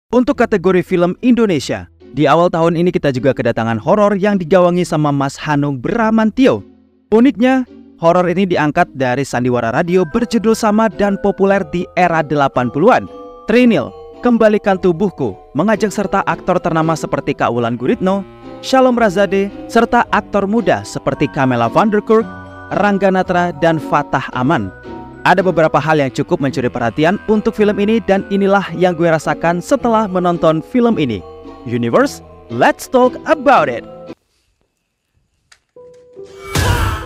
Untuk kategori film Indonesia, di awal tahun ini kita juga kedatangan horor yang digawangi sama Mas Hanung Bramantyo. Uniknya, horor ini diangkat dari sandiwara radio berjudul sama dan populer di era 80-an. Trinil, Kembalikan Tubuhku, mengajak serta aktor ternama seperti Kak Wulan Guritno, Shalom Razade, serta aktor muda seperti Kamela Van Der Kurk, Rangga Natra, dan Fatah Aman. Ada beberapa hal yang cukup mencuri perhatian untuk film ini dan inilah yang gue rasakan setelah menonton film ini. Universe, let's talk about it.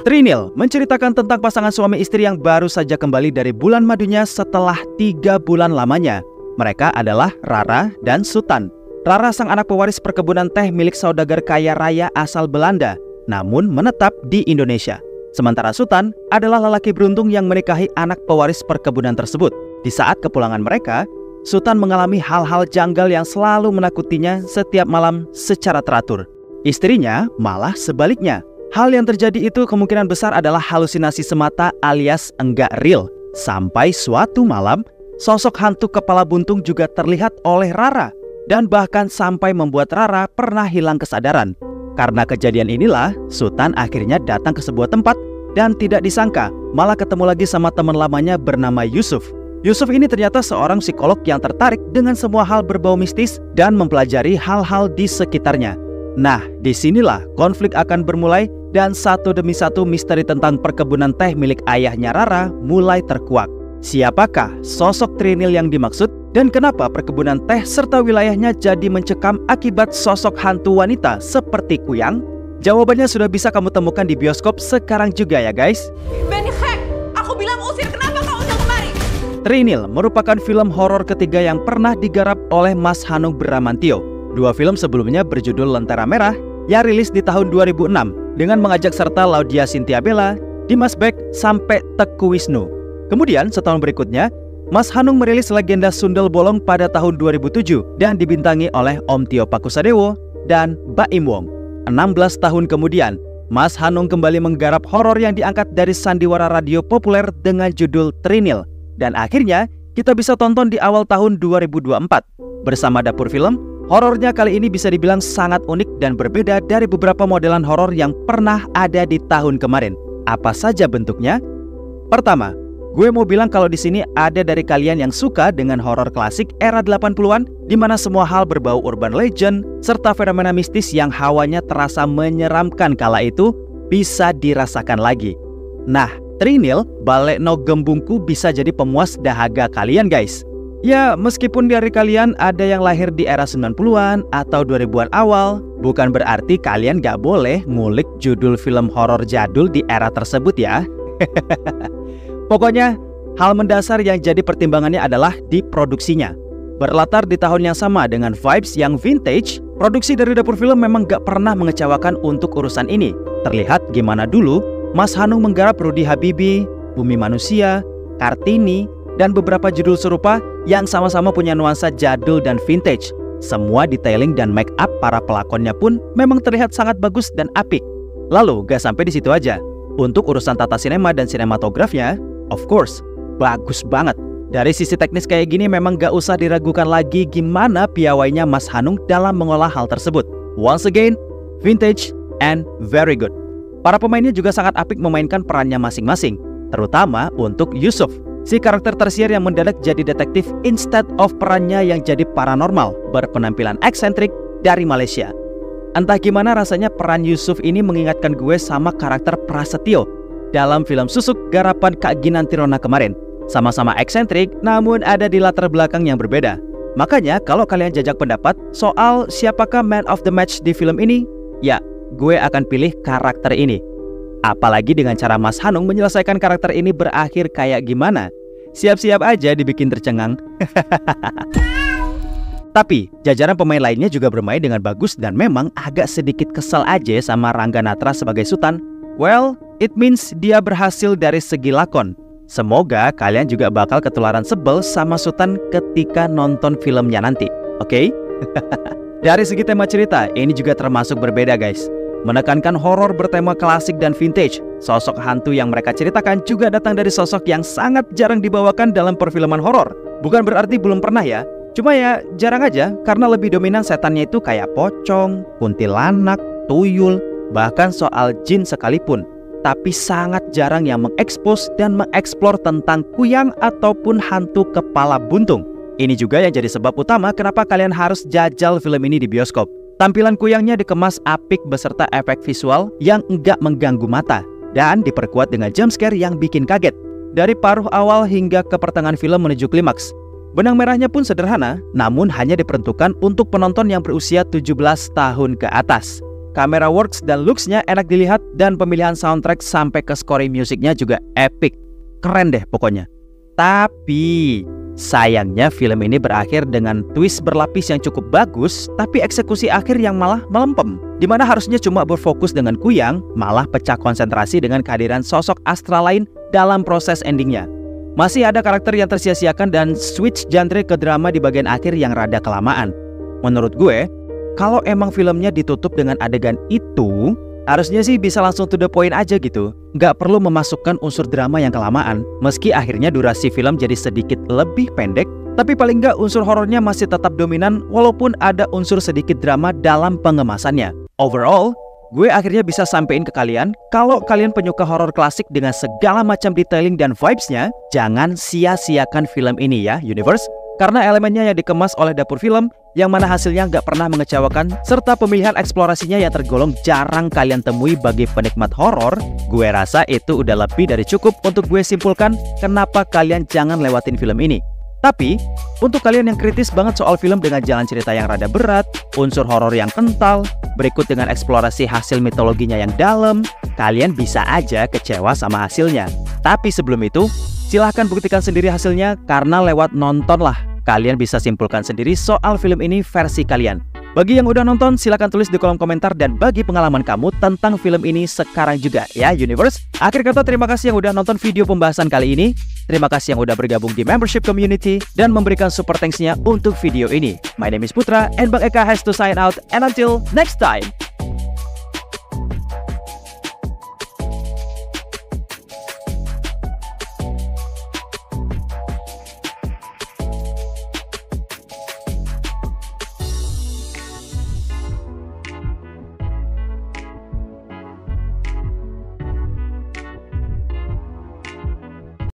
Trinil menceritakan tentang pasangan suami istri yang baru saja kembali dari bulan madunya setelah 3 bulan lamanya. Mereka adalah Rara dan Sutan. Rara sang anak pewaris perkebunan teh milik saudagar kaya raya asal Belanda, namun menetap di Indonesia. Sementara Sutan adalah lelaki beruntung yang menikahi anak pewaris perkebunan tersebut. Di saat kepulangan mereka, Sutan mengalami hal-hal janggal yang selalu menakutinya setiap malam secara teratur. Istrinya malah sebaliknya. Hal yang terjadi itu kemungkinan besar adalah halusinasi semata alias enggak real. Sampai suatu malam, sosok hantu kepala buntung juga terlihat oleh Rara. Dan bahkan sampai membuat Rara pernah hilang kesadaran. Karena kejadian inilah, Sutan akhirnya datang ke sebuah tempat dan tidak disangka malah ketemu lagi sama teman lamanya bernama Yusuf. Yusuf ini ternyata seorang psikolog yang tertarik dengan semua hal berbau mistis dan mempelajari hal-hal di sekitarnya. Nah, disinilah konflik akan bermulai dan satu demi satu misteri tentang perkebunan teh milik ayahnya Rara mulai terkuak. Siapakah sosok Trinil yang dimaksud? Dan kenapa perkebunan teh serta wilayahnya jadi mencekam akibat sosok hantu wanita seperti Kuyang? Jawabannya sudah bisa kamu temukan di bioskop sekarang juga ya guys. Benny Hek, aku bilang usir, kenapa kau undang kemari? Trinil merupakan film horor ketiga yang pernah digarap oleh Mas Hanung Bramantyo. 2 film sebelumnya berjudul Lentera Merah yang rilis di tahun 2006 dengan mengajak serta Laudia Cynthia Bella, Dimas Beck, sampai Teguh Wisnu. Kemudian setahun berikutnya, Mas Hanung merilis Legenda Sundel Bolong pada tahun 2007 dan dibintangi oleh Om Tio Pakusadewo dan Baim Wong. 16 tahun kemudian, Mas Hanung kembali menggarap horor yang diangkat dari sandiwara radio populer dengan judul Trinil. Dan akhirnya, kita bisa tonton di awal tahun 2024. Bersama Dapur Film, horornya kali ini bisa dibilang sangat unik dan berbeda dari beberapa modelan horor yang pernah ada di tahun kemarin. Apa saja bentuknya? Pertama, gue mau bilang kalau di sini ada dari kalian yang suka dengan horor klasik era 80-an di mana semua hal berbau urban legend serta fenomena mistis yang hawanya terasa menyeramkan kala itu bisa dirasakan lagi. Nah, Trinil Balekno Gembungku bisa jadi pemuas dahaga kalian guys. Ya, meskipun dari kalian ada yang lahir di era 90-an atau 2000-an awal, bukan berarti kalian gak boleh ngulik judul film horor jadul di era tersebut ya. Pokoknya, hal mendasar yang jadi pertimbangannya adalah di produksinya. Berlatar di tahun yang sama dengan vibes yang vintage, produksi dari Dapur Film memang gak pernah mengecewakan untuk urusan ini. Terlihat gimana dulu Mas Hanung menggarap Rudy Habibie, Bumi Manusia, Kartini, dan beberapa judul serupa yang sama-sama punya nuansa jadul dan vintage. Semua detailing dan make up para pelakonnya pun memang terlihat sangat bagus dan apik. Lalu gak sampai di situ aja. Untuk urusan tata sinema dan sinematografnya, of course, bagus banget. Dari sisi teknis kayak gini memang gak usah diragukan lagi gimana piawainya Mas Hanung dalam mengolah hal tersebut. Once again, vintage and very good. Para pemainnya juga sangat apik memainkan perannya masing-masing. Terutama untuk Yusuf, si karakter tersier yang mendadak jadi detektif instead of perannya yang jadi paranormal berpenampilan eksentrik dari Malaysia. Entah gimana rasanya peran Yusuf ini mengingatkan gue sama karakter Prasetyo dalam film Susuk garapan Kak Ginanti Rona kemarin. Sama-sama eksentrik, namun ada di latar belakang yang berbeda. Makanya kalau kalian jajak pendapat soal siapakah man of the match di film ini, ya gue akan pilih karakter ini. Apalagi dengan cara Mas Hanung menyelesaikan karakter ini berakhir kayak gimana. Siap-siap aja dibikin tercengang. Tapi jajaran pemain lainnya juga bermain dengan bagus dan memang agak sedikit kesal aja sama Rangga Natra sebagai Sutan. Well, it means dia berhasil dari segi lakon. Semoga kalian juga bakal ketularan sebel sama Sutan ketika nonton filmnya nanti, oke? Dari segi tema cerita, ini juga termasuk berbeda guys. Menekankan horor bertema klasik dan vintage. Sosok hantu yang mereka ceritakan juga datang dari sosok yang sangat jarang dibawakan dalam perfilman horor. Bukan berarti belum pernah ya. Cuma ya jarang aja karena lebih dominan setannya itu kayak pocong, kuntilanak, tuyul, bahkan soal jin sekalipun. Tapi sangat jarang yang mengekspos dan mengeksplor tentang kuyang ataupun hantu kepala buntung. Ini juga yang jadi sebab utama kenapa kalian harus jajal film ini di bioskop. Tampilan kuyangnya dikemas apik beserta efek visual yang enggak mengganggu mata dan diperkuat dengan jump scare yang bikin kaget. Dari paruh awal hingga ke pertengahan film menuju klimaks. Benang merahnya pun sederhana, namun hanya diperuntukkan untuk penonton yang berusia 17 tahun ke atas. Kamera works dan looks-nya enak dilihat dan pemilihan soundtrack sampai ke scoring musiknya juga epic. Keren deh pokoknya. Tapi sayangnya film ini berakhir dengan twist berlapis yang cukup bagus, tapi eksekusi akhir yang malah melempem. Dimana harusnya cuma berfokus dengan kuyang, malah pecah konsentrasi dengan kehadiran sosok astral lain dalam proses endingnya. Masih ada karakter yang tersia-siakan dan switch genre ke drama di bagian akhir yang rada kelamaan. Menurut gue, kalau emang filmnya ditutup dengan adegan itu, harusnya sih bisa langsung to the point aja gitu. Nggak perlu memasukkan unsur drama yang kelamaan. Meski akhirnya durasi film jadi sedikit lebih pendek, tapi paling nggak unsur horornya masih tetap dominan walaupun ada unsur sedikit drama dalam pengemasannya. Overall, gue akhirnya bisa sampein ke kalian, kalau kalian penyuka horor klasik dengan segala macam detailing dan vibes-nya, jangan sia-siakan film ini ya, Universe. Karena elemennya yang dikemas oleh dapur film, yang mana hasilnya nggak pernah mengecewakan, serta pemilihan eksplorasinya yang tergolong jarang kalian temui bagi penikmat horor, gue rasa itu udah lebih dari cukup untuk gue simpulkan kenapa kalian jangan lewatin film ini. Tapi, untuk kalian yang kritis banget soal film dengan jalan cerita yang rada berat, unsur horor yang kental, berikut dengan eksplorasi hasil mitologinya yang dalam, kalian bisa aja kecewa sama hasilnya. Tapi sebelum itu, silahkan buktikan sendiri hasilnya karena lewat nonton lah kalian bisa simpulkan sendiri soal film ini versi kalian. Bagi yang udah nonton, silahkan tulis di kolom komentar dan bagi pengalaman kamu tentang film ini sekarang juga ya Universe. Akhir kata terima kasih yang udah nonton video pembahasan kali ini. Terima kasih yang udah bergabung di membership community dan memberikan super thanks-nya untuk video ini. My name is Putra and Bang Eka has to sign out and until next time.